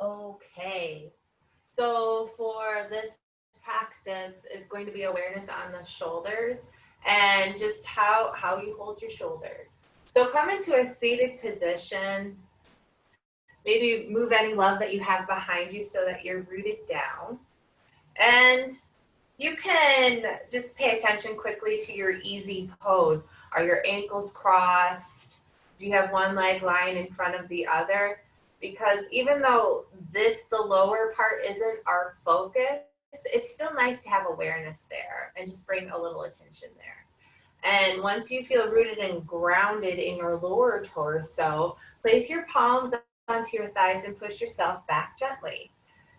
Okay. So for this practice is going to be awareness on the shoulders and just how you hold your shoulders. So come into a seated position. Maybe move any love that you have behind you so that you're rooted down. And you can just pay attention quickly to your easy pose. Are your ankles crossed? Do you have one leg lying in front of the other? Because even though the lower part isn't our focus, it's still nice to have awareness there and just bring a little attention there. And once you feel rooted and grounded in your lower torso, place your palms onto your thighs and push yourself back gently.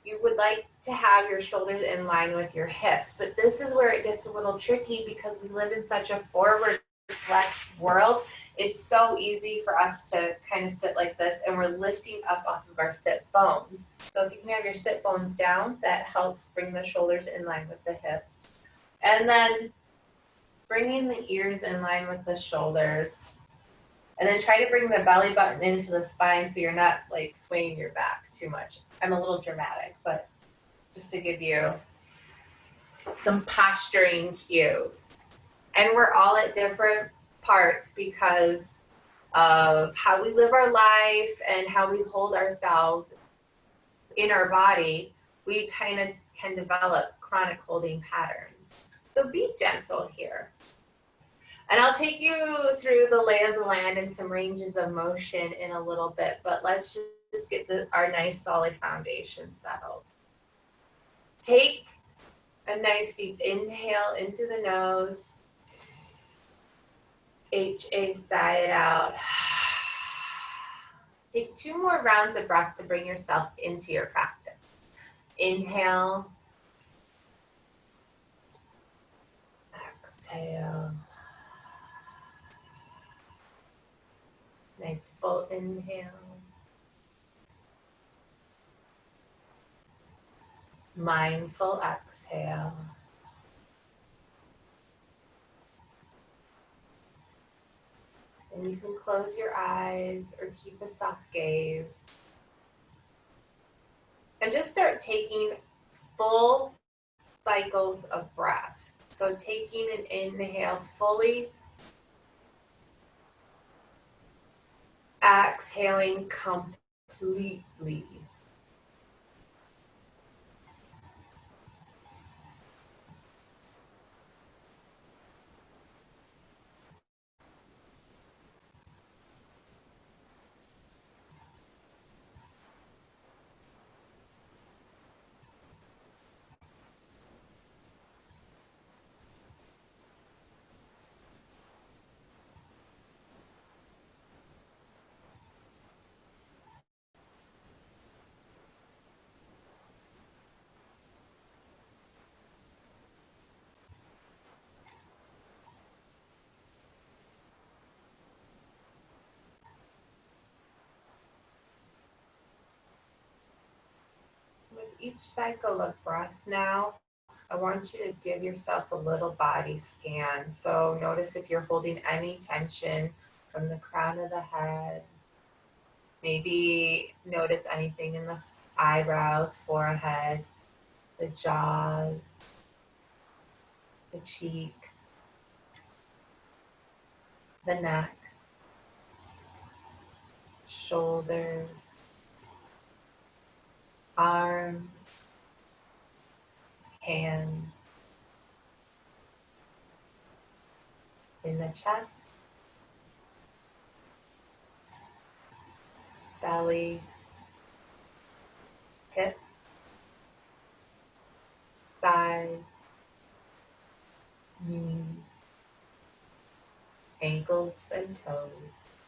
You would like to have your shoulders in line with your hips, but this is where it gets a little tricky because we live in such a forward flex world. It's so easy for us to kind of sit like this, and we're lifting up off of our sit bones. So if you can have your sit bones down, that helps bring the shoulders in line with the hips. And then bringing the ears in line with the shoulders. And then try to bring the belly button into the spine so you're not like swaying your back too much. I'm a little dramatic, but just to give you some posturing cues. And we're all at different parts because of how we live our life and how we hold ourselves in our body. We kind of can develop chronic holding patterns. So be gentle here. And I'll take you through the lay of the land and some ranges of motion in a little bit, but let's just get our nice solid foundation settled. Take a nice deep inhale into the nose. HA, sigh it out. Take 2 more rounds of breath to bring yourself into your practice. Inhale. Exhale. Nice full inhale. Mindful exhale. And you can close your eyes or keep a soft gaze. And just start taking full cycles of breath. So taking an inhale fully, exhaling completely. With each cycle of breath now, I want you to give yourself a little body scan. So notice if you're holding any tension from the crown of the head. Maybe notice anything in the eyebrows, forehead, the jaws, the cheek, the neck, shoulders, arms, hands, in the chest, belly, hips, thighs, knees, ankles and toes.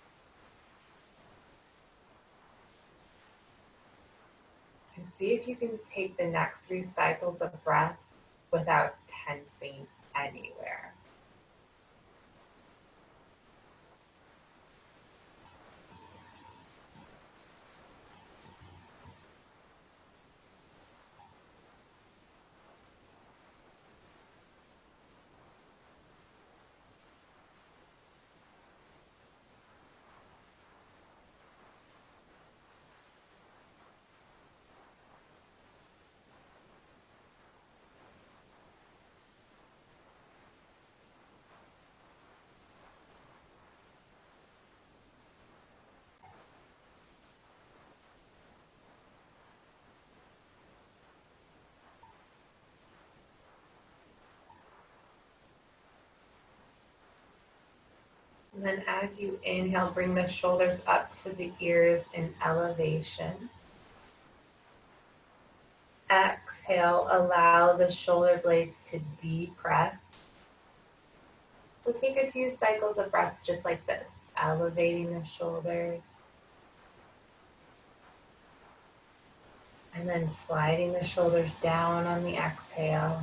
And see if you can take the next 3 cycles of breath without tensing anywhere. And then as you inhale, bring the shoulders up to the ears in elevation. Exhale, allow the shoulder blades to depress. So take a few cycles of breath just like this, elevating the shoulders. And then sliding the shoulders down on the exhale.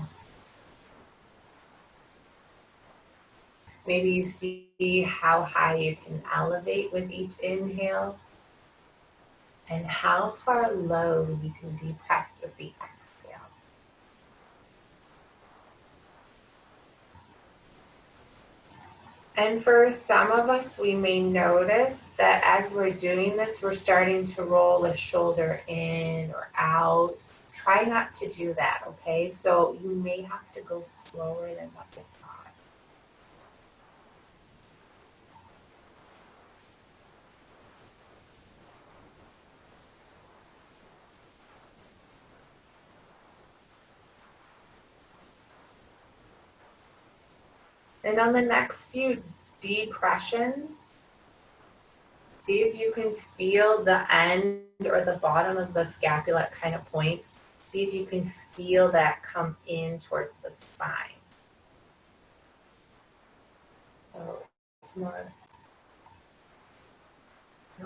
Maybe you see how high you can elevate with each inhale and how far low you can depress with the exhale. And for some of us, we may notice that as we're doing this, we're starting to roll the shoulder in or out. Try not to do that, okay? So you may have to go slower than what you thought. And on the next few depressions, see if you can feel the end or the bottom of the scapula at kind of points. See if you can feel that come in towards the spine. So it's more, I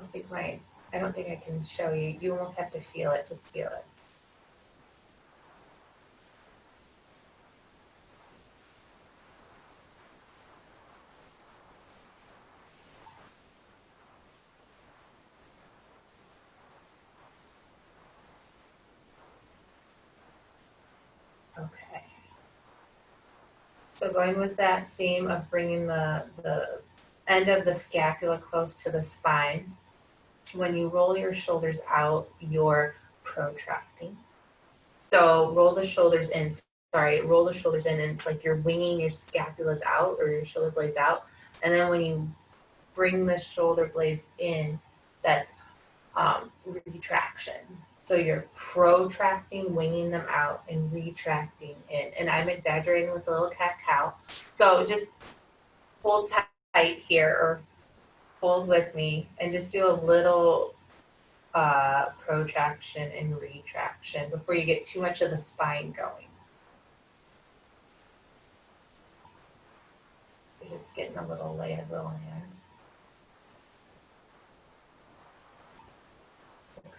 don't think I can show you. You almost have to feel it, just feel it. Okay. So going with that theme of bringing the end of the scapula close to the spine, when you roll your shoulders out, you're protracting. So roll the shoulders in, and it's like you're winging your scapulas out or your shoulder blades out. And then when you bring the shoulder blades in, that's retraction. So you're protracting, winging them out, and retracting in. And I'm exaggerating with a little cat-cow. So just hold tight here or hold with me and just do a little protraction and retraction before you get too much of the spine going. You're just getting a little lay of the land. Okay.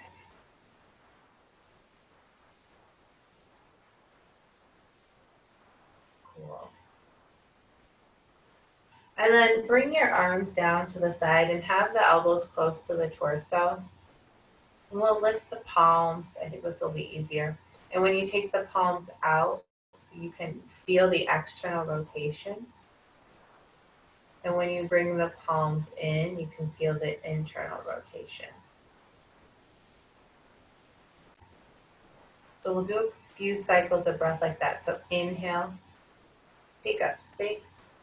Cool. And then bring your arms down to the side and have the elbows close to the torso. And we'll lift the palms. I think this will be easier. And when you take the palms out, you can feel the external rotation. And when you bring the palms in, you can feel the internal rotation. So we'll do a few cycles of breath like that. So inhale, take up space.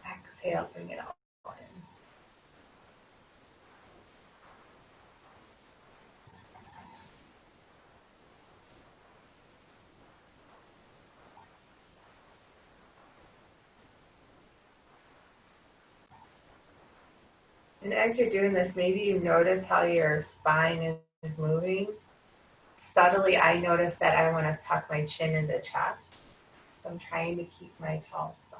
Exhale, bring it all in. And as you're doing this, maybe you notice how your spine is moving. Subtly, I notice that I want to tuck my chin into chest. So I'm trying to keep my tall spine.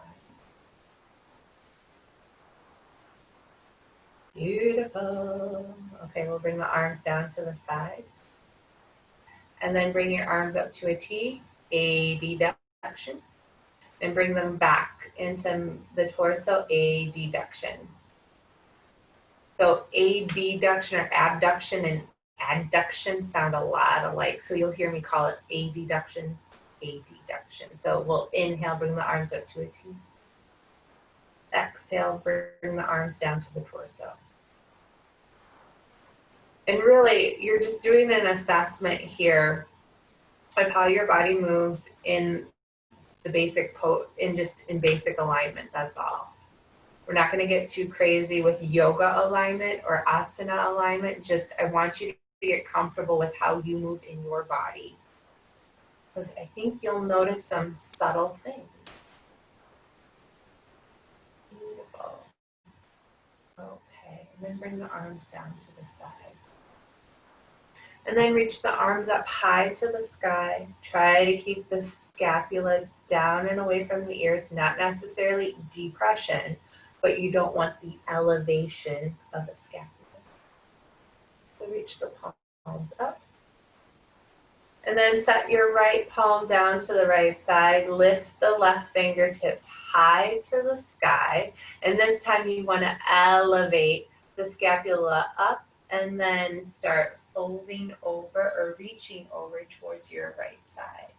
Beautiful. Okay, we'll bring the arms down to the side. And then bring your arms up to a T, abduction. And bring them back into the torso, adduction. So abduction or abduction and adduction sound a lot alike. So you'll hear me call it abduction, adduction. So we'll inhale, bring the arms up to a T. Exhale, bring the arms down to the torso. And really, you're just doing an assessment here of how your body moves in the basic in basic alignment. That's all. We're not going to get too crazy with yoga alignment or asana alignment. Just I want you to get comfortable with how you move in your body, because I think you'll notice some subtle things. Beautiful. And then bring the arms down to the side. And then reach the arms up high to the sky. Try to keep the scapulas down and away from the ears, not necessarily depression, but you don't want the elevation of the scapulas. So reach the palms up. And then set your right palm down to the right side. Lift the left fingertips high to the sky. And this time you want to elevate the scapula up and then start folding over or reaching over towards your right side.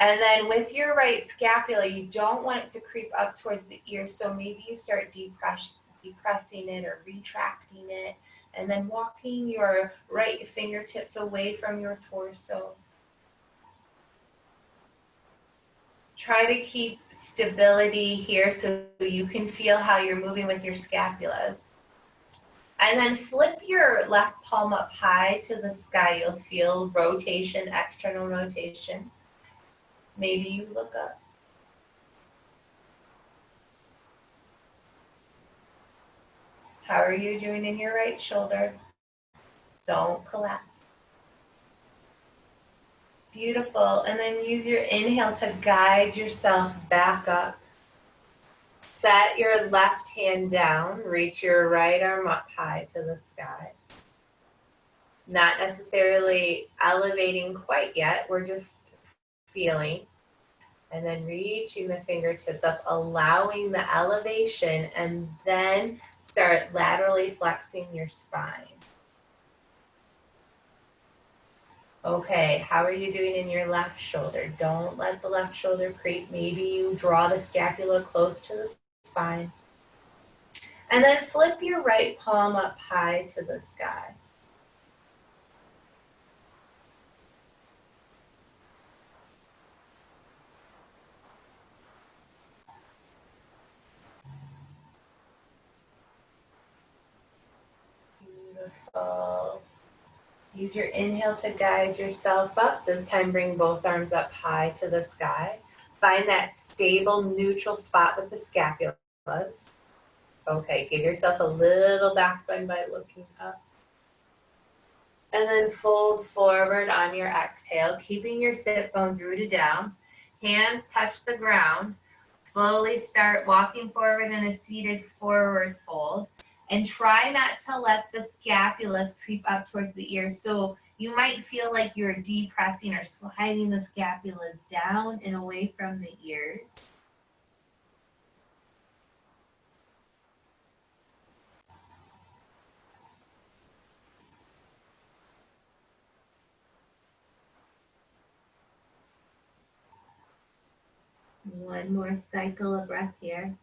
And then with your right scapula, you don't want it to creep up towards the ear. So maybe you start depressing it or retracting it. And then walking your right fingertips away from your torso. Try to keep stability here so you can feel how you're moving with your scapulas. And then flip your left palm up high to the sky. You'll feel rotation, external rotation. Maybe you look up. How are you doing in your right shoulder? Don't collapse. Beautiful. And then use your inhale to guide yourself back up. Set your left hand down. Reach your right arm up high to the sky. Not necessarily elevating quite yet. We're just feeling. And then reaching the fingertips up, allowing the elevation, and then start laterally flexing your spine. Okay, how are you doing in your left shoulder? Don't let the left shoulder creep. Maybe you draw the scapula close to the spine. And then flip your right palm up high to the sky. Beautiful. Use your inhale to guide yourself up. This time bring both arms up high to the sky. Find that stable, neutral spot with the scapulas. Okay, give yourself a little back bend by looking up. And then fold forward on your exhale, keeping your sit bones rooted down. Hands touch the ground. Slowly start walking forward in a seated forward fold. And try not to let the scapulas creep up towards the ears. So you might feel like you're depressing or sliding the scapulas down and away from the ears. One more cycle of breath here.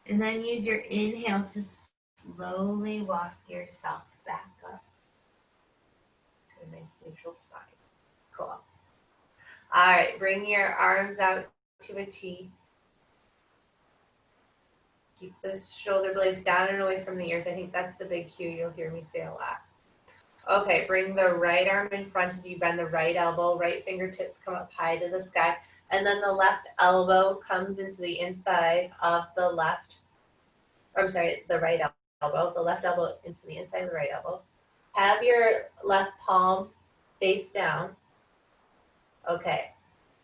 And then use your inhale to slowly walk yourself back up to a nice neutral spine. Cool. All right, bring your arms out to a T. Keep the shoulder blades down and away from the ears. I think that's the big cue you'll hear me say a lot. Okay, bring the right arm in front of you, bend the right elbow, right fingertips come up high to the sky, and then the left elbow comes into the inside of the left, the right elbow, the left elbow into the inside of the right elbow. Have your left palm face down. Okay,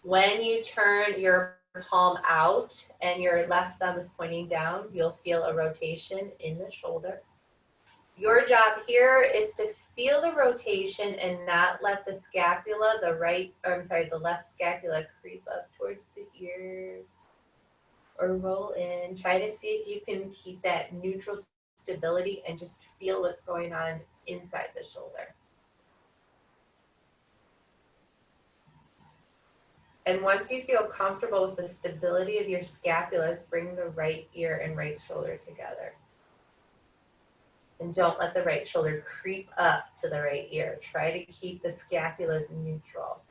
when you turn your palm out and your left thumb is pointing down, you'll feel a rotation in the shoulder. Your job here is to feel the rotation and not let the scapula, the left scapula creep up towards the ear or roll in. Try to see if you can keep that neutral stability and just feel what's going on inside the shoulder. And once you feel comfortable with the stability of your scapulas, bring the right ear and right shoulder together. And don't let the right shoulder creep up to the right ear. Try to keep the scapulas neutral.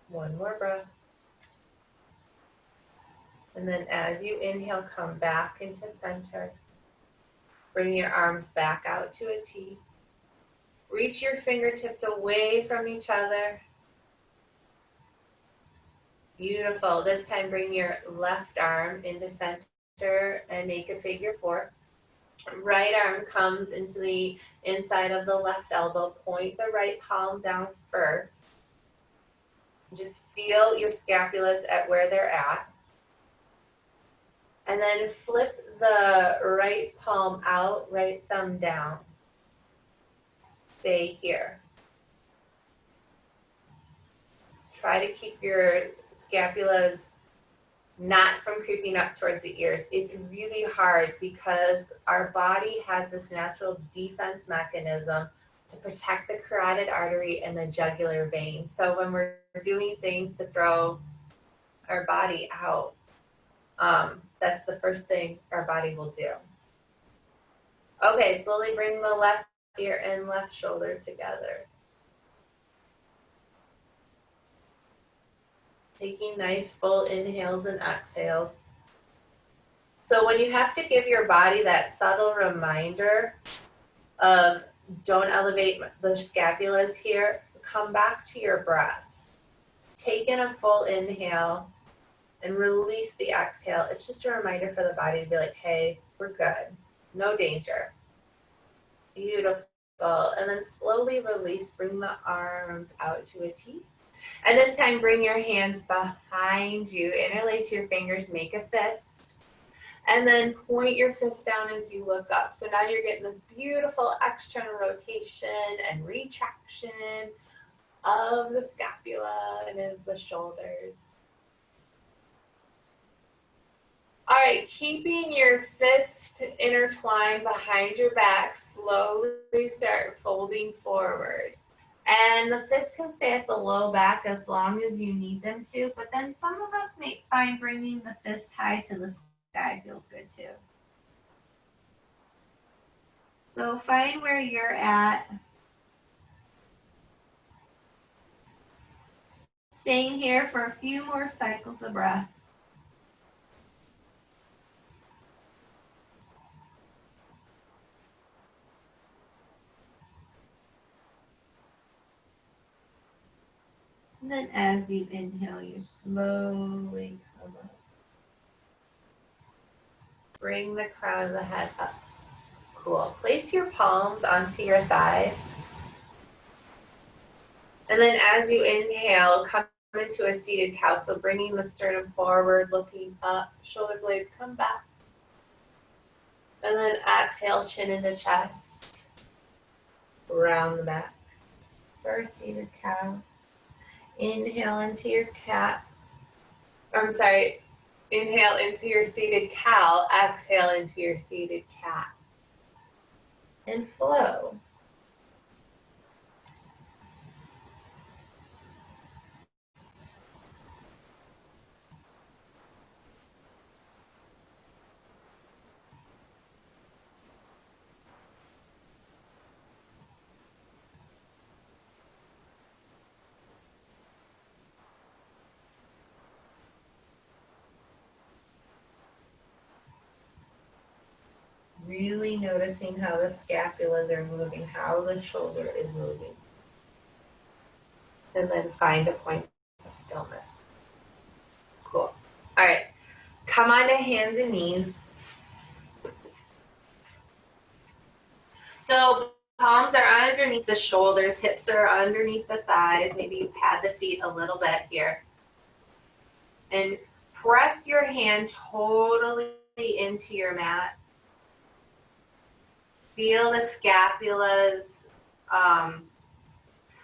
One more breath. And then as you inhale, come back into center. Bring your arms back out to a T. Reach your fingertips away from each other. Beautiful. This time bring your left arm into center and make a figure four. Right arm comes into the inside of the left elbow. Point the right palm down first. Just feel your scapulas at where they're at. And then flip the right palm out, right thumb down. Stay here. Try to keep your scapulas not from creeping up towards the ears. It's really hard because our body has this natural defense mechanism to protect the carotid artery and the jugular vein. So when we're doing things to throw our body out, that's the first thing our body will do. Okay, slowly bring the left ear and left shoulder together. Taking nice full inhales and exhales. So when you have to give your body that subtle reminder of don't elevate the scapulas here, come back to your breath. Take in a full inhale and release the exhale. It's just a reminder for the body to be like, hey, we're good. No danger. Beautiful. And then slowly release, bring the arms out to a T. And this time, bring your hands behind you. Interlace your fingers, make a fist. And then point your fist down as you look up. So now you're getting this beautiful external rotation and retraction of the scapula and of the shoulders. All right, keeping your fist intertwined behind your back, slowly start folding forward. And the fists can stay at the low back as long as you need them to, but then some of us may find bringing the fist high to the sky feels good too. So find where you're at. Staying here for a few more cycles of breath. And then as you inhale, you slowly come up. Bring the crown of the head up. Cool. Place your palms onto your thighs. And then as you inhale, come into a seated cow. So bringing the sternum forward, looking up, shoulder blades come back. And then exhale, chin into chest, round the back. For a seated cow. Inhale into your cat. Inhale into your seated cow. Exhale into your seated cat. And flow. Really noticing how the scapulas are moving, how the shoulder is moving. And then find a point of stillness. Cool. All right. Come on to hands and knees. So palms are underneath the shoulders, hips are underneath the thighs. Maybe you pad the feet a little bit here. And press your hand totally into your mat. Feel the scapulas.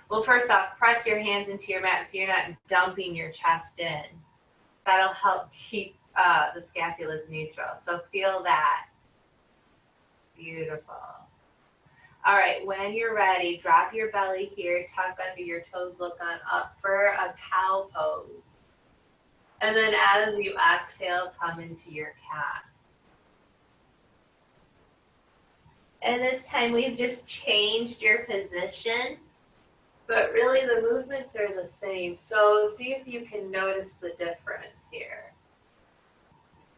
Well, first off, press your hands into your mat so you're not dumping your chest in. That'll help keep the scapulas neutral. So feel that. Beautiful. All right, when you're ready, drop your belly here, tuck under your toes, look on up for a cow pose. And then as you exhale, come into your cat. And this time we've just changed your position, but really the movements are the same. So see if you can notice the difference here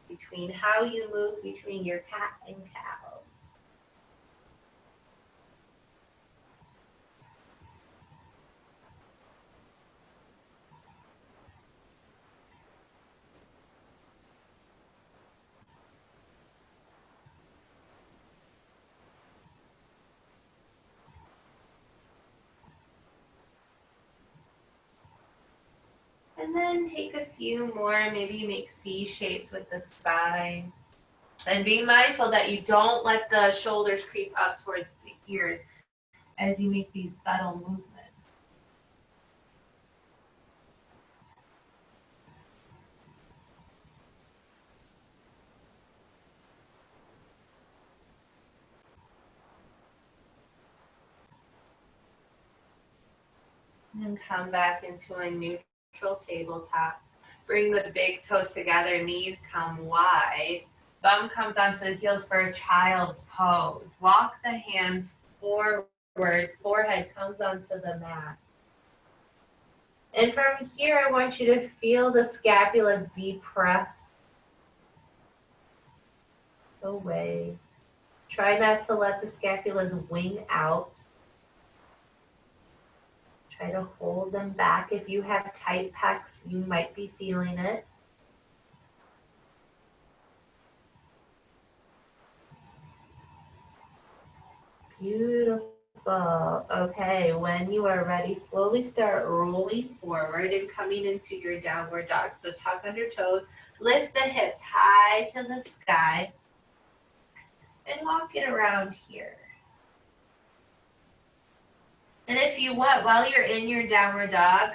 between how you move between your cat and cow. then take a few more, maybe make C shapes with the spine. And be mindful that you don't let the shoulders creep up towards the ears as you make these subtle movements. And come back into a neutral tabletop. Bring the big toes together, knees come wide. Bum comes onto the heels for a child's pose. Walk the hands forward, forehead comes onto the mat. And from here, I want you to feel the scapula's deep press away. Try not to let the scapulas wing out. Try to hold them back. If you have tight pecs, you might be feeling it. Beautiful. Okay, when you are ready, slowly start rolling forward and coming into your downward dog. So tuck under toes, lift the hips high to the sky, and walk it around here. And if you want, while you're in your downward dog,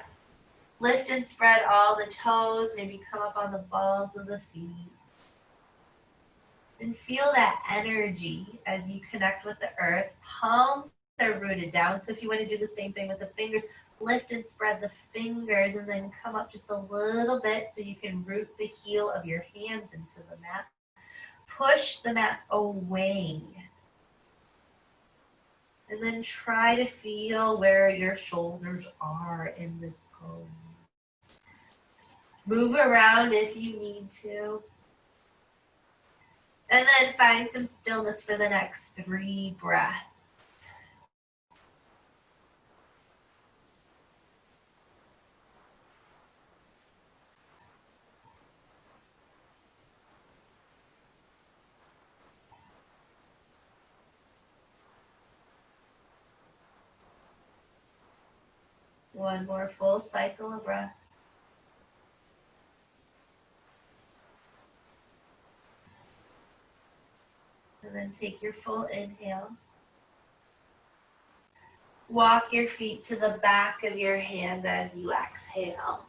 lift and spread all the toes, maybe come up on the balls of the feet. And feel that energy as you connect with the earth. Palms are rooted down. So if you want to do the same thing with the fingers, lift and spread the fingers and then come up just a little bit so you can root the heel of your hands into the mat. Push the mat away. And then try to feel where your shoulders are in this pose. Move around if you need to. And then find some stillness for the next 3 breaths. One more full cycle of breath. And then take your full inhale. Walk your feet to the back of your hands as you exhale.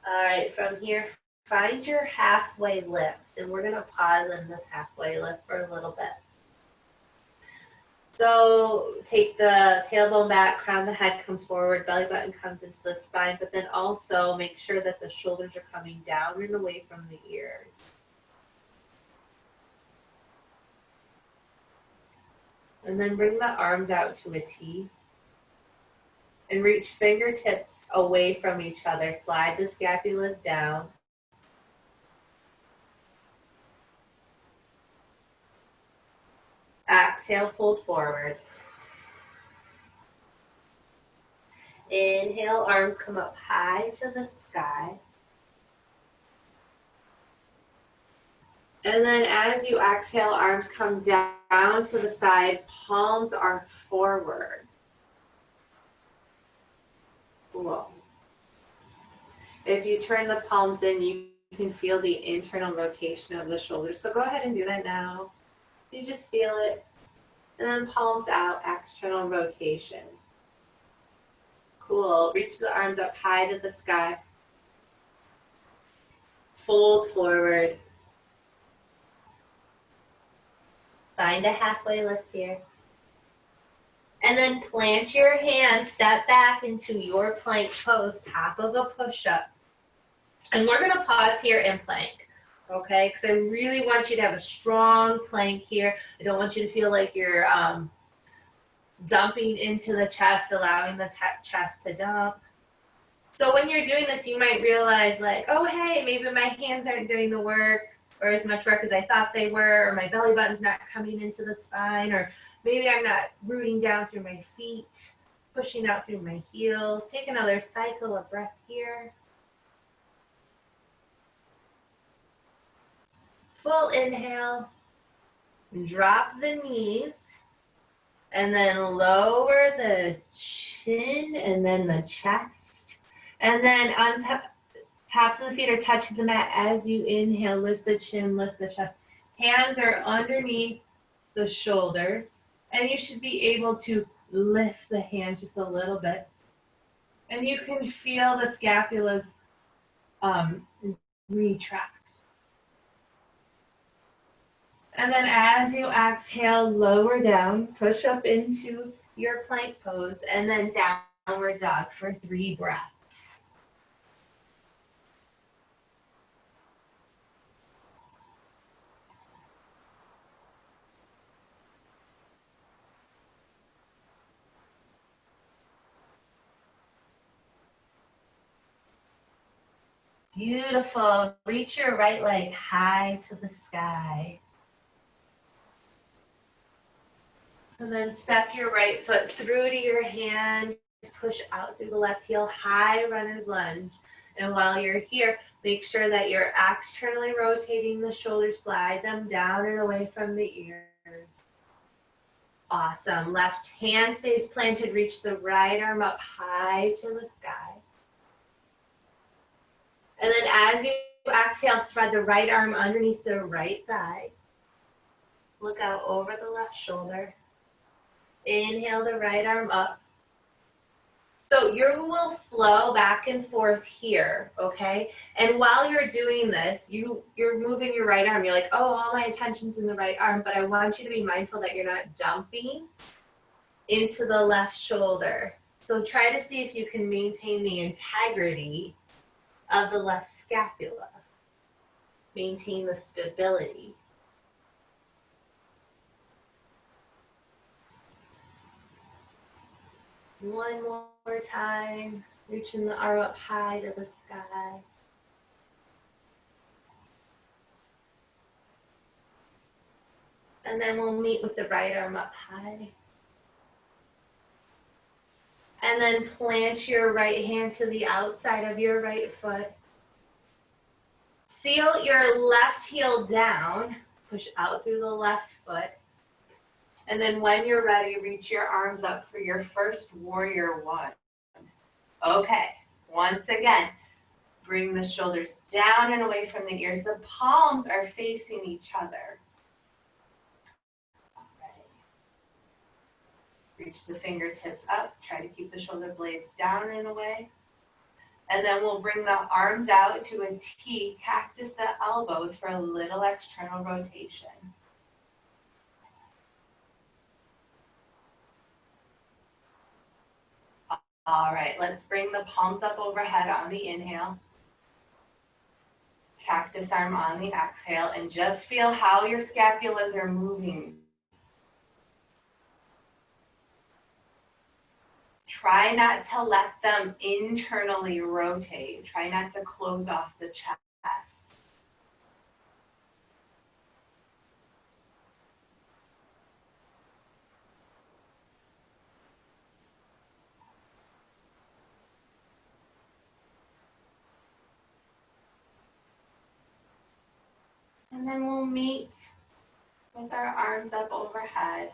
All right, from here, find your halfway lift. And we're going to pause in this halfway lift for a little bit. So take the tailbone back, crown the head comes forward, belly button comes into the spine, but then also make sure that the shoulders are coming down and away from the ears. And then bring the arms out to a T. And reach fingertips away from each other. Slide the scapulas down. Exhale, fold forward. Inhale, arms come up high to the sky. And then as you exhale, arms come down to the side, palms are forward. Cool. If you turn the palms in, you can feel the internal rotation of the shoulders. So go ahead and do that now. You just feel it. And then palms out, external rotation. Cool. Reach the arms up high to the sky. Fold forward. Find a halfway lift here. And then plant your hands, step back into your plank pose, top of a push-up. And we're going to pause here and plank, okay? Because I really want you to have a strong plank here. I don't want you to feel like you're dumping into the chest, allowing the chest to dump. So when you're doing this, you might realize like, oh, hey, maybe my hands aren't doing the work or as much work as I thought they were, or my belly button's not coming into the spine, or maybe I'm not rooting down through my feet, pushing out through my heels. Take another cycle of breath here. Full inhale. Drop the knees. And then lower the chin and then the chest. And then on tops of the feet are touching the mat as you inhale. Lift the chin, lift the chest. Hands are underneath the shoulders. And you should be able to lift the hands just a little bit. And you can feel the scapulas retract. And then as you exhale, lower down, push up into your plank pose, and then downward dog for 3 breaths. Beautiful. Reach your right leg high to the sky. And then step your right foot through to your hand. Push out through the left heel, high runner's lunge. And while you're here, make sure that you're externally rotating the shoulders, slide them down and away from the ears. Awesome. Left hand stays planted. Reach the right arm up high to the sky. And then as you exhale, thread the right arm underneath the right thigh. Look out over the left shoulder. Inhale the right arm up. So you will flow back and forth here, okay? And while you're doing this, you're moving your right arm. You're like, oh, all my attention's in the right arm, but I want you to be mindful that you're not dumping into the left shoulder. So try to see if you can maintain the integrity of the left scapula. Maintain the stability. One more time, reaching the arm up high to the sky. And then we'll meet with the right arm up high. And then plant your right hand to the outside of your right foot. Seal your left heel down. Push out through the left foot. And then when you're ready, reach your arms up for your first warrior one. Okay, once again, bring the shoulders down and away from the ears. The palms are facing each other. Reach the fingertips up. Try to keep the shoulder blades down and away. And then we'll bring the arms out to a T, cactus the elbows for a little external rotation. All right, let's bring the palms up overhead on the inhale. Cactus arm on the exhale, and just feel how your scapulas are moving. Try not to let them internally rotate. Try not to close off the chest. And then we'll meet with our arms up overhead.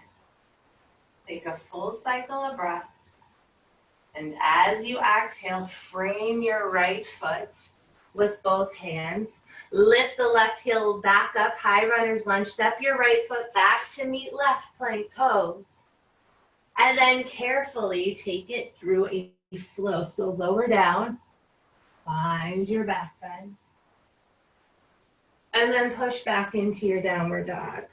Take a full cycle of breath. And as you exhale, frame your right foot with both hands. Lift the left heel back up, high runner's lunge. Step your right foot back to meet left plank pose. And then carefully take it through a flow. So lower down, find your back bend. And then push back into your downward dog.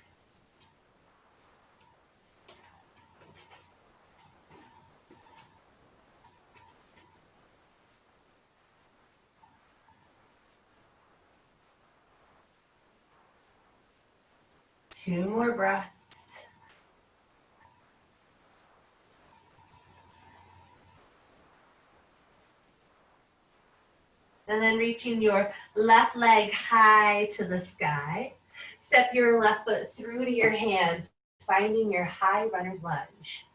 Two more breaths. And then reaching your left leg high to the sky. Step your left foot through to your hands, finding your high runner's lunge.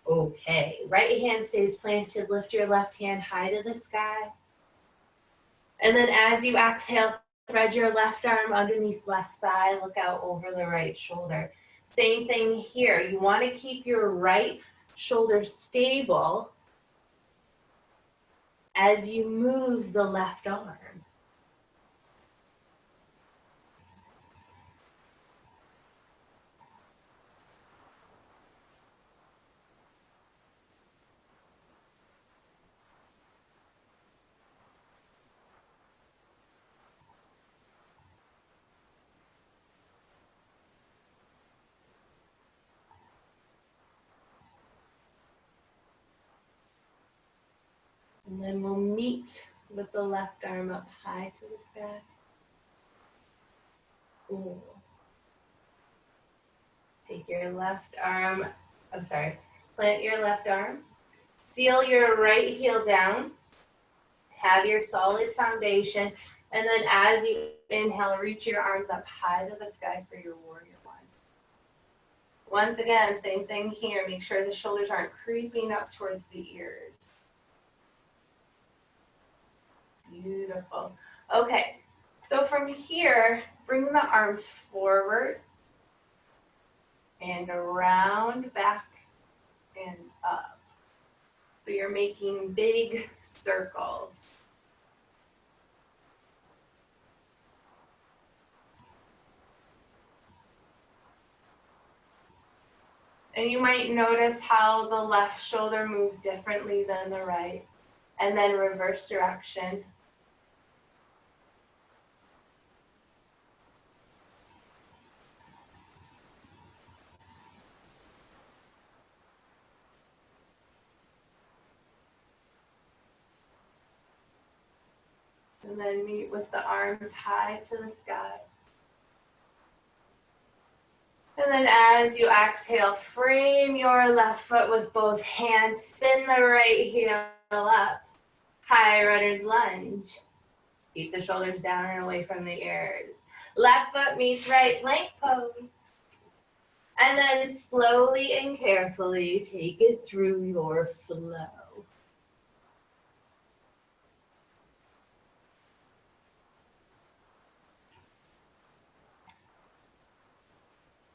Okay, right hand stays planted. Lift your left hand high to the sky. And then as you exhale, thread your left arm underneath left thigh. Look out over the right shoulder. Same thing here. You want to keep your right shoulder stable as you move the left arm. And then we'll meet with the left arm up high to the sky. Ooh. Take your left arm, plant your left arm. Seal your right heel down. Have your solid foundation. And then as you inhale, reach your arms up high to the sky for your warrior one. Once again, same thing here. Make sure the shoulders aren't creeping up towards the ears. Beautiful. Okay, so from here, bring the arms forward and around, back and up. So you're making big circles. And you might notice how the left shoulder moves differently than the right. And then reverse direction. And then meet with the arms high to the sky. And then as you exhale, frame your left foot with both hands. Spin the right heel up. High runner's lunge. Keep the shoulders down and away from the ears. Left foot meets right plank pose. And then slowly and carefully take it through your flow.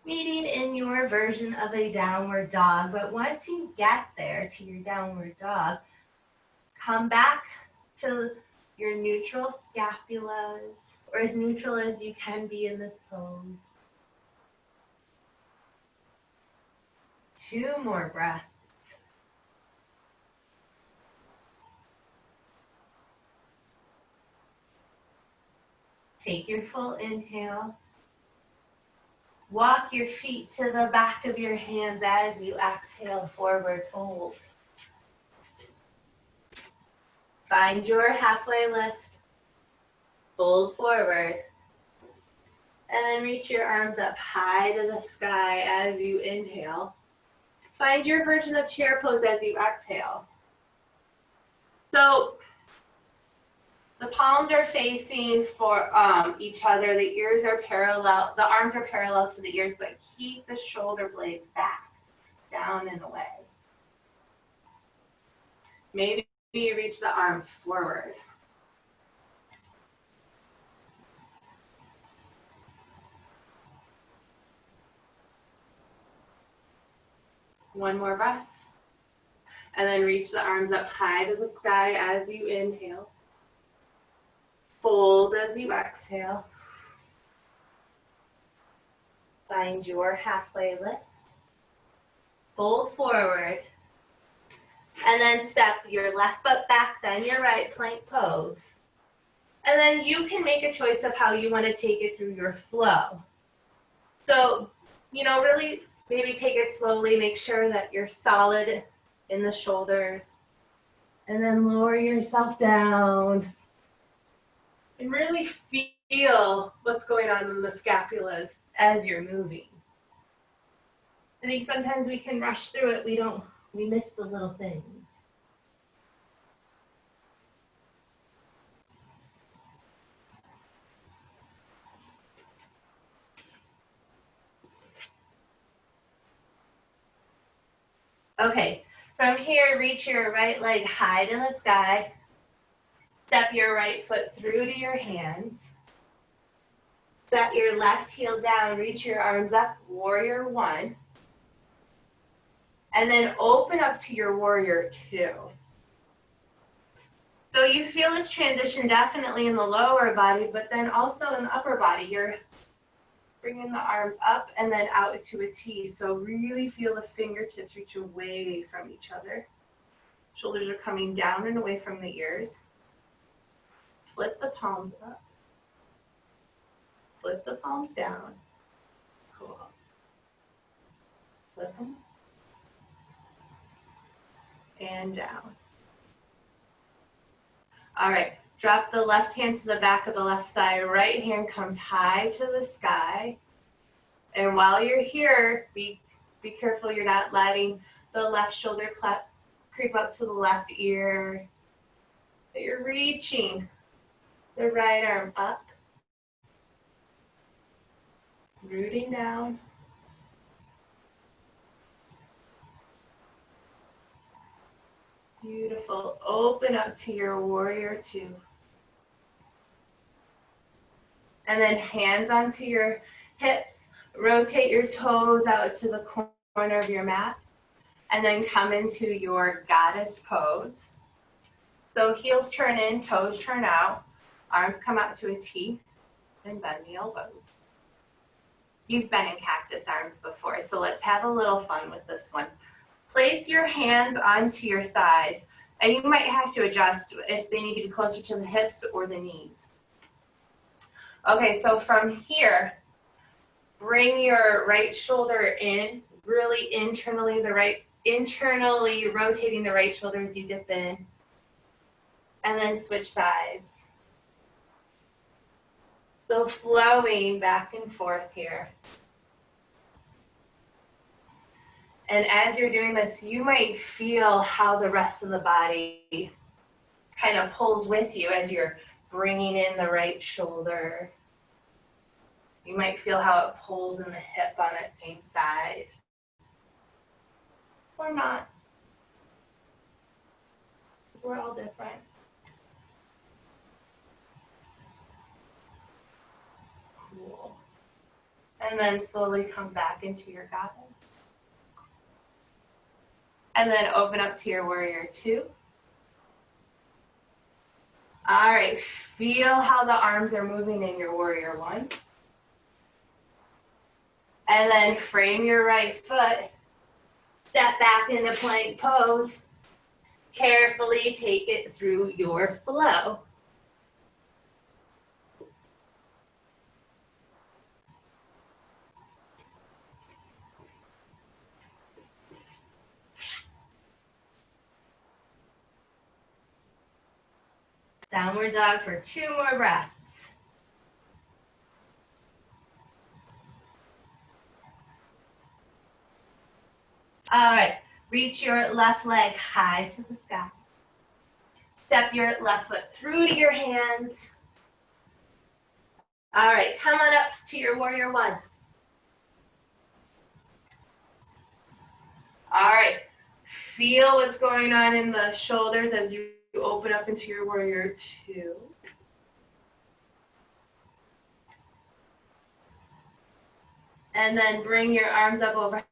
Meeting in your version of a downward dog, but once you get there to your downward dog, come back to your neutral scapulas, or as neutral as you can be in this pose. 2 more breaths. Take your full inhale. Walk your feet to the back of your hands as you exhale, forward fold. Find your halfway lift. Fold forward. And then reach your arms up high to the sky as you inhale. Find your version of chair pose as you exhale. So the palms are facing for each other. The ears are parallel. The arms are parallel to the ears, but keep the shoulder blades back, down and away. Maybe you reach the arms forward. One more breath. And then reach the arms up high to the sky as you inhale. Fold as you exhale. Find your halfway lift. Fold forward. And then step your left foot back, then your right plank pose. And then you can make a choice of how you want to take it through your flow. So, really maybe take it slowly. Make sure that you're solid in the shoulders. And then lower yourself down. And really feel what's going on in the scapulas as you're moving. I think sometimes we can rush through it. We miss the little things. Okay, from here, reach your right leg high to the sky. Step your right foot through to your hands. Set your left heel down, reach your arms up, warrior one. And then open up to your warrior two. So you feel this transition definitely in the lower body, but then also in the upper body. You're bringing the arms up and then out to a T. So really feel the fingertips reach away from each other. Shoulders are coming down and away from the ears. Flip the palms up. Flip the palms down. Cool. Flip them. And down. All right, drop the left hand to the back of the left thigh. Right hand comes high to the sky. And while you're here, be careful you're not letting the left shoulder creep up to the left ear. But you're reaching the right arm up. Rooting down. Beautiful. Open up to your warrior two. And then hands onto your hips. Rotate your toes out to the corner of your mat. And then come into your goddess pose. So heels turn in, toes turn out. Arms come out to a T. And bend the elbows. You've been in cactus arms before, so let's have a little fun with this one. Place your hands onto your thighs, and you might have to adjust if they need to be closer to the hips or the knees. Okay, so from here, bring your right shoulder in, really internally rotating the right shoulder as you dip in, and then switch sides. So flowing back and forth here. And as you're doing this, you might feel how the rest of the body kind of pulls with you as you're bringing in the right shoulder. You might feel how it pulls in the hip on that same side. Or not. Because we're all different. Cool. And then slowly come back into your goddess. And then open up to your warrior two. All right, feel how the arms are moving in your warrior one. And then frame your right foot. Step back into plank pose. Carefully take it through your flow. Downward dog for 2 more breaths. All right, reach your left leg high to the sky. Step your left foot through to your hands. All right, come on up to your warrior one. All right, feel what's going on in the shoulders as you open up into your warrior two. And then bring your arms up overhead.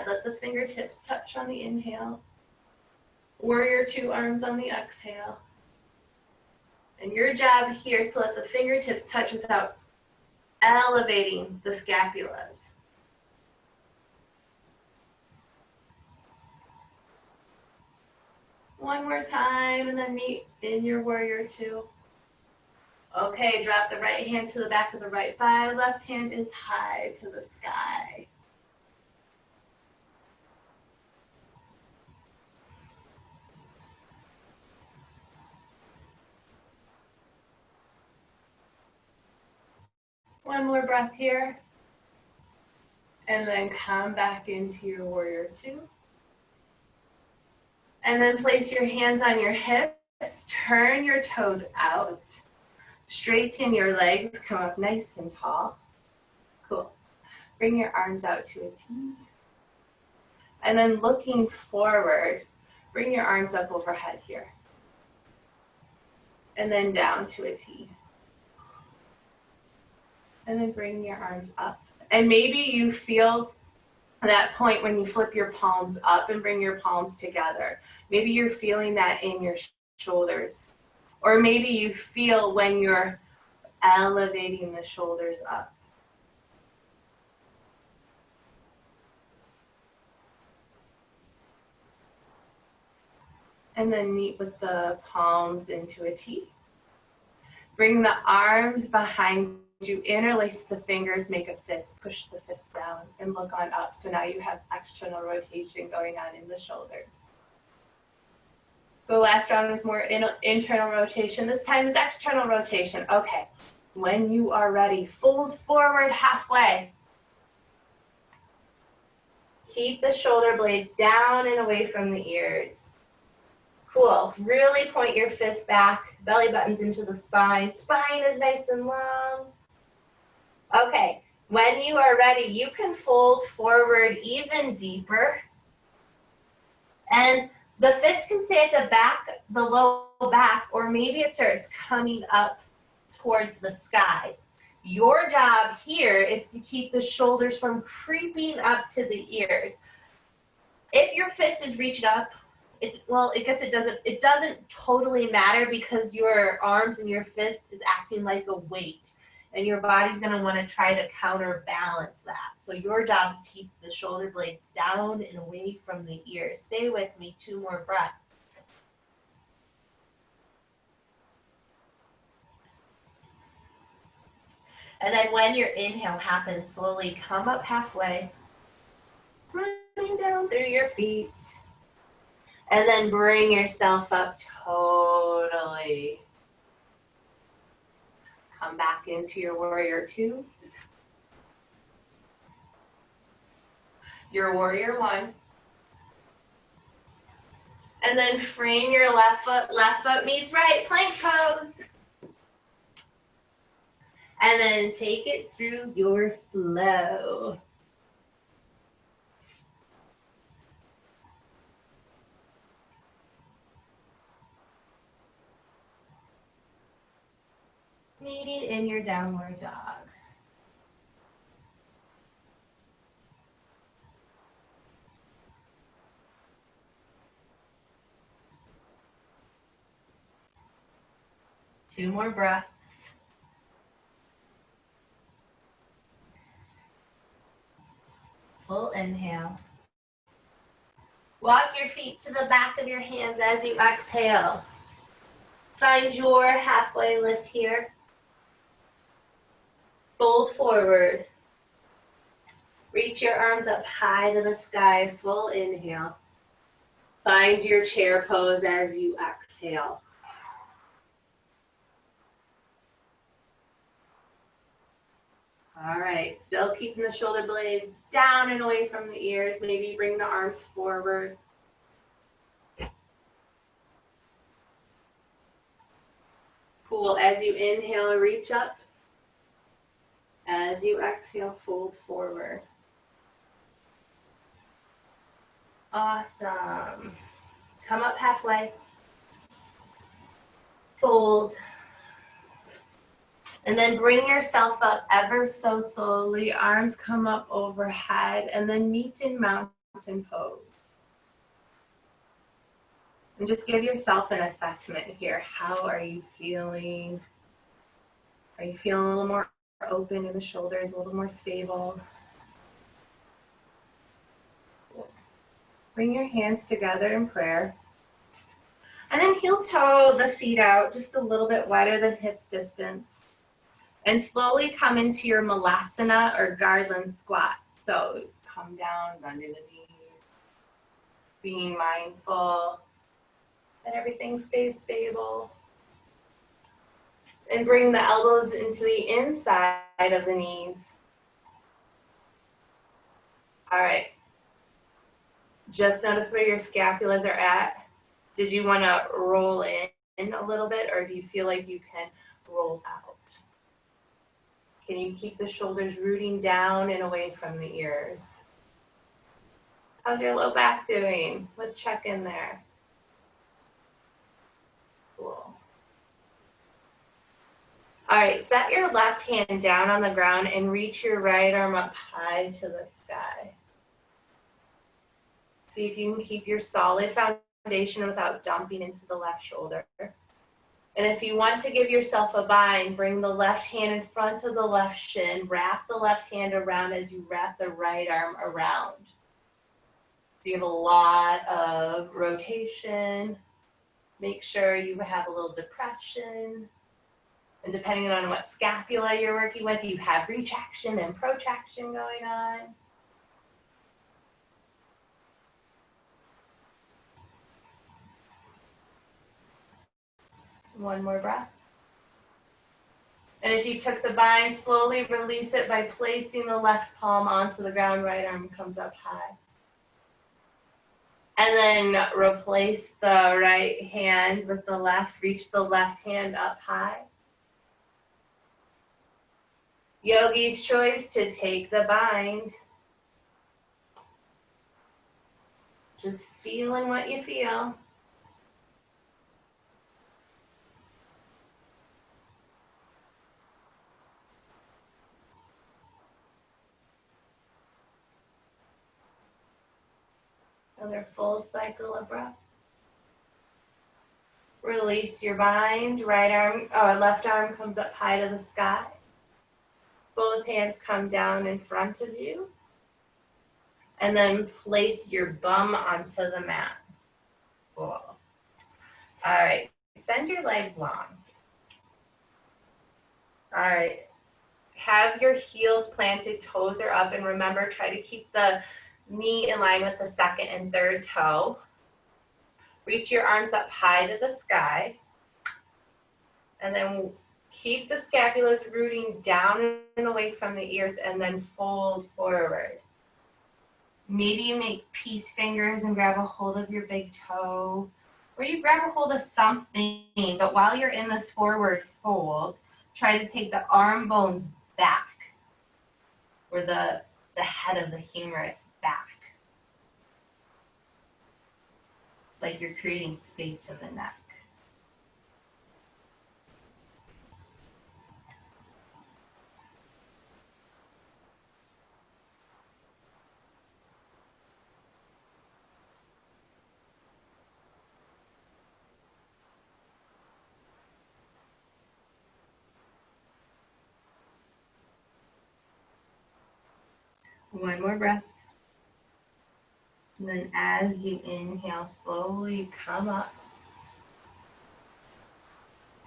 Let the fingertips touch on the inhale. Warrior two, arms on the exhale. And your job here is to let the fingertips touch without elevating the scapulas. One more time, and then meet in your warrior two. Okay, drop the right hand to the back of the right thigh. Left hand is high to the sky. One more breath here. And then come back into your warrior two. And then place your hands on your hips. Turn your toes out. Straighten your legs. Come up nice and tall. Cool. Bring your arms out to a T. And then looking forward, bring your arms up overhead here. And then down to a T. And then bring your arms up. And maybe you feel that point when you flip your palms up and bring your palms together. Maybe you're feeling that in your shoulders. Or maybe you feel when you're elevating the shoulders up. And then meet with the palms into a T. Bring the arms behind you, interlace the fingers, make a fist, push the fist down and look on up. So now you have external rotation going on in the shoulders. The last round is more internal rotation. This time is external rotation. Okay, when you are ready, fold forward halfway. Keep the shoulder blades down and away from the ears. Cool, really point your fist back, belly buttons into the spine. Spine is nice and long. Okay, when you are ready, you can fold forward even deeper. And the fist can stay at the back, the low back, or maybe it starts coming up towards the sky. Your job here is to keep the shoulders from creeping up to the ears. If your fist is reached up, it doesn't totally matter because your arms and your fist is acting like a weight. And your body's going to want to try to counterbalance that. So your job is to keep the shoulder blades down and away from the ears. Stay with me, 2 more breaths. And then when your inhale happens, slowly come up halfway, running down through your feet. And then bring yourself up totally. Come back into your warrior 2. Your warrior 1. And then frame your left foot meets right, plank pose. And then take it through your flow. Meeting in your downward dog. Two more breaths. Full inhale. Walk your feet to the back of your hands as you exhale. Find your halfway lift here. Fold forward. Reach your arms up high to the sky. Full inhale. Find your chair pose as you exhale. All right, still keeping the shoulder blades down and away from the ears. Maybe bring the arms forward. Cool, as you inhale, reach up. As you exhale, fold forward. Awesome. Come up halfway. Fold. And then bring yourself up ever so slowly. Arms come up overhead and then meet in mountain pose. And just give yourself an assessment here. How are you feeling? Are you feeling a little more open in the shoulders, a little more stable? Bring your hands together in prayer. And then heel toe the feet out just a little bit wider than hips distance. And slowly come into your malasana or garland squat. So come down, bend in the knees. Being mindful that everything stays stable. And bring the elbows into the inside of the knees. All right. Just notice where your scapulas are at. Did you want to roll in a little bit, or do you feel like you can roll out? Can you keep the shoulders rooting down and away from the ears? How's your low back doing? Let's check in there. Cool. All right, set your left hand down on the ground and reach your right arm up high to the sky. See if you can keep your solid foundation without dumping into the left shoulder. And if you want to give yourself a bind, bring the left hand in front of the left shin, wrap the left hand around as you wrap the right arm around. So you have a lot of rotation. Make sure you have a little depression. And depending on what scapula you're working with, you have retraction and protraction going on. One more breath. And if you took the bind, slowly release it by placing the left palm onto the ground, right arm comes up high. And then replace the right hand with the left, reach the left hand up high. Yogi's choice to take the bind. Just feeling what you feel. Another full cycle of breath. Release your bind. Left arm comes up high to the sky. Both hands come down in front of you. And then place your bum onto the mat. Cool. All right. Send your legs long. All right. Have your heels planted, toes are up, and remember, try to keep the knee in line with the second and third toe. Reach your arms up high to the sky. And then keep the scapulas rooting down and away from the ears, and then fold forward. Maybe you make peace fingers and grab a hold of your big toe, or you grab a hold of something, but while you're in this forward fold, try to take the arm bones back, or the head of the humerus back. Like you're creating space in the neck. One more breath. And then as you inhale, slowly come up.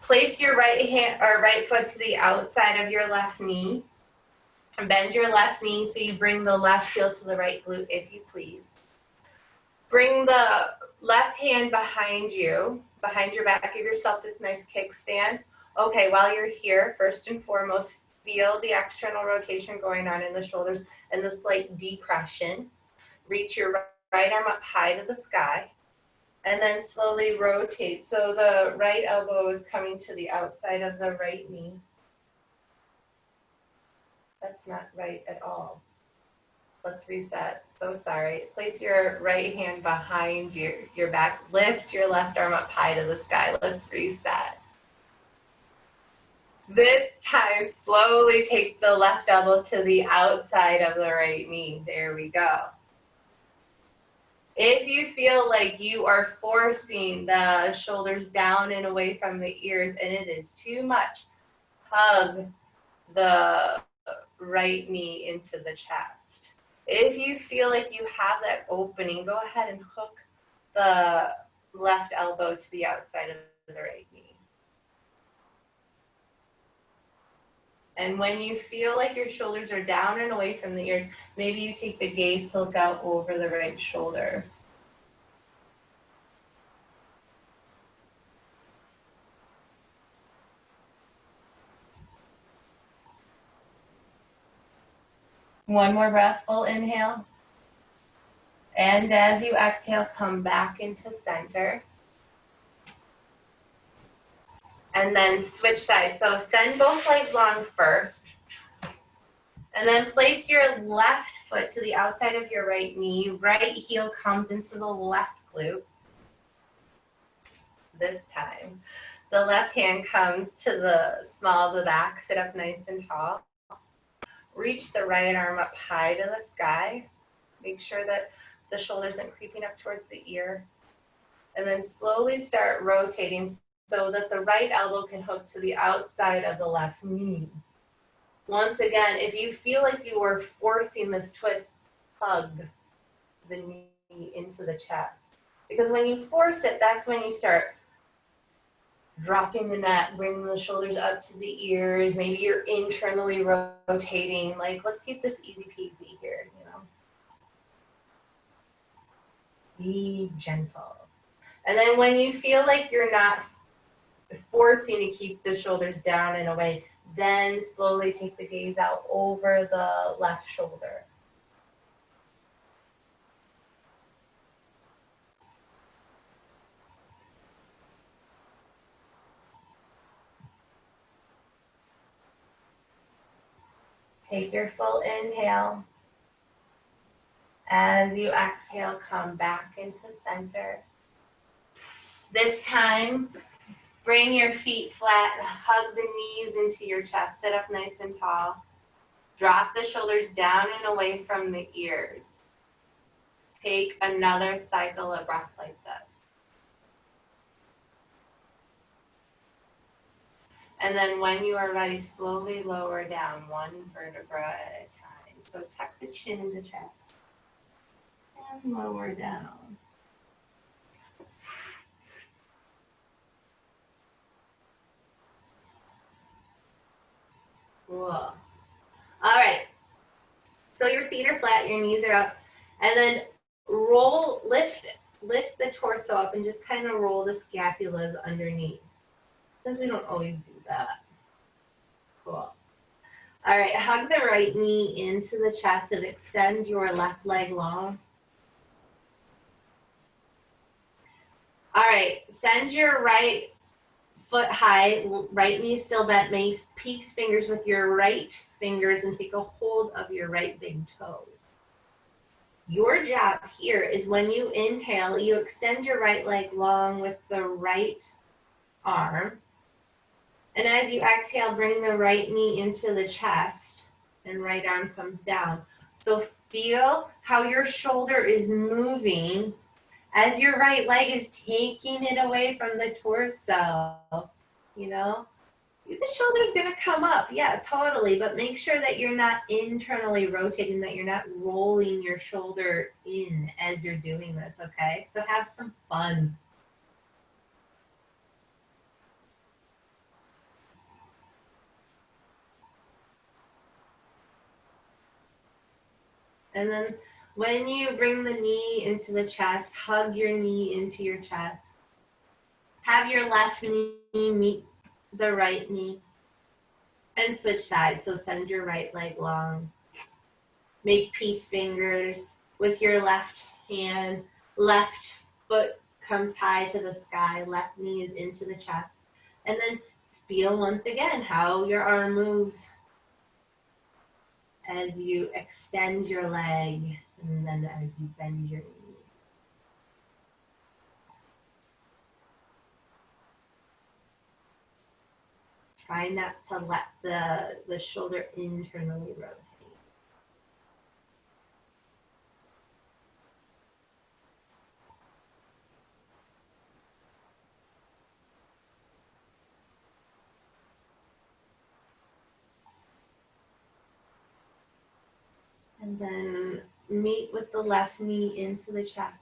Place your right foot to the outside of your left knee. And bend your left knee so you bring the left heel to the right glute, if you please. Bring the left hand behind you, behind your back. Give yourself this nice kickstand. Okay, while you're here, first and foremost, feel the external rotation going on in the shoulders and the slight depression. Reach your right arm up high to the sky, and then slowly rotate. So the right elbow is coming to the outside of the right knee. That's not right at all. Let's reset. So sorry. Place your right hand behind your back. Lift your left arm up high to the sky. Let's reset. This time, slowly take the left elbow to the outside of the right knee. There we go. If you feel like you are forcing the shoulders down and away from the ears and it is too much, hug the right knee into the chest. If you feel like you have that opening, go ahead and hook the left elbow to the outside of the right knee. And when you feel like your shoulders are down and away from the ears, maybe you take the gaze to look out over the right shoulder. One more breath, full inhale. And as you exhale, come back into center. And then switch sides. So send both legs long first. And then place your left foot to the outside of your right knee. Right heel comes into the left glute. This time. The left hand comes to the small of the back, sit up nice and tall. Reach the right arm up high to the sky. Make sure that the shoulder isn't creeping up towards the ear. And then slowly start rotating so that the right elbow can hook to the outside of the left knee. Once again, if you feel like you are forcing this twist, hug the knee into the chest. Because when you force it, that's when you start dropping the neck, bringing the shoulders up to the ears. Maybe you're internally rotating. Like, let's keep this easy peasy here, you know. Be gentle. And then when you feel like you're not forcing to keep the shoulders down and away, then slowly take the gaze out over the left shoulder. Take your full inhale. As you exhale, come back into center. This time, bring your feet flat, hug the knees into your chest, sit up nice and tall. Drop the shoulders down and away from the ears. Take another cycle of breath like this. And then when you are ready, slowly lower down one vertebra at a time. So tuck the chin in the chest and lower down. Cool. All right. So your feet are flat, your knees are up, and then lift the torso up and just kind of roll the scapulas underneath. Because we don't always do that. Cool. All right, hug the right knee into the chest and extend your left leg long. All right, send your right foot high, right knee still bent, peaks fingers with your right fingers and take a hold of your right big toe. Your job here is when you inhale, you extend your right leg long with the right arm. And as you exhale, bring the right knee into the chest and right arm comes down. So feel how your shoulder is moving as your right leg is taking it away from the torso, you know? The shoulder's gonna come up, yeah, totally, but make sure that you're not internally rotating, that you're not rolling your shoulder in as you're doing this, okay? So have some fun. And then when you bring the knee into the chest, hug your knee into your chest. Have your left knee meet the right knee. And switch sides, so send your right leg long. Make peace fingers with your left hand. Left foot comes high to the sky, left knee is into the chest. And then feel once again how your arm moves as you extend your leg and then as you bend your knee. Try not to let the shoulder internally rotate. And then meet with the left knee into the chest.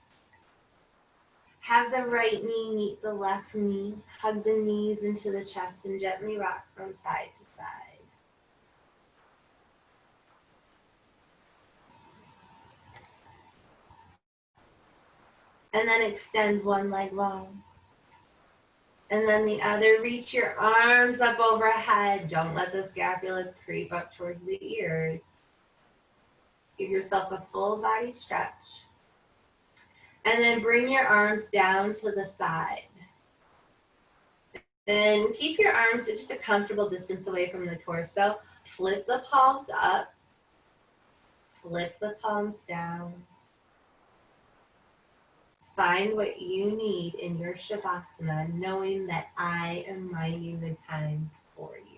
Have the right knee meet the left knee. Hug the knees into the chest and gently rock from side to side. And then extend one leg long. And then the other, reach your arms up overhead. Don't let the scapulas creep up towards the ears. Give yourself a full body stretch. And then bring your arms down to the side. Then keep your arms at just a comfortable distance away from the torso. Flip the palms up. Flip the palms down. Find what you need in your Shavasana, knowing that I am minding the time for you.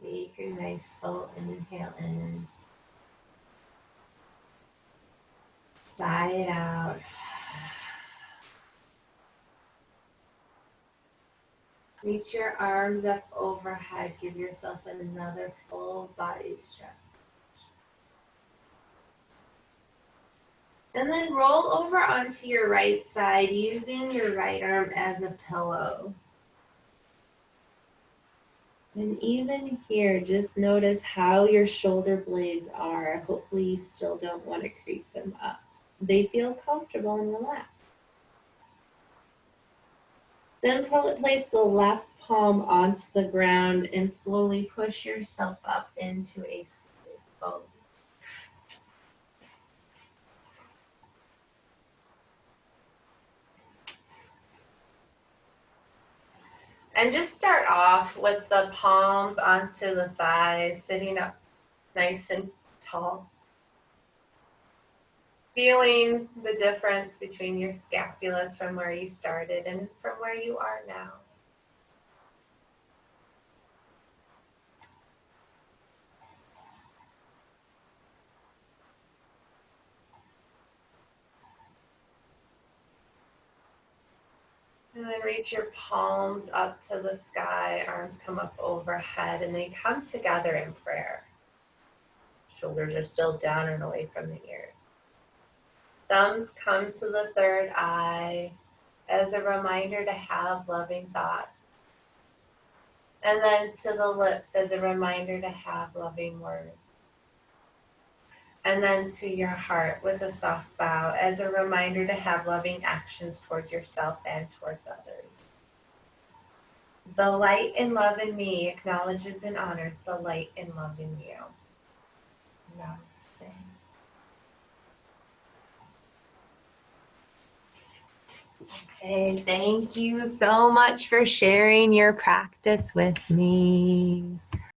Take your nice full inhale in. Sigh it out. Reach your arms up overhead. Give yourself another full body stretch. And then roll over onto your right side using your right arm as a pillow. And even here, just notice how your shoulder blades are. Hopefully you still don't want to creep them up. They feel comfortable and relaxed. Then place the left palm onto the ground and slowly push yourself up into a seated pose. And just start off with the palms onto the thighs, sitting up nice and tall. Feeling the difference between your scapulas from where you started and from where you are now. And then reach your palms up to the sky, arms come up overhead, and they come together in prayer. Shoulders are still down and away from the ears. Thumbs come to the third eye as a reminder to have loving thoughts. And then to the lips as a reminder to have loving words. And then to your heart with a soft bow as a reminder to have loving actions towards yourself and towards others. The light and love in me acknowledges and honors the light and love in you. Namaste. Okay, thank you so much for sharing your practice with me.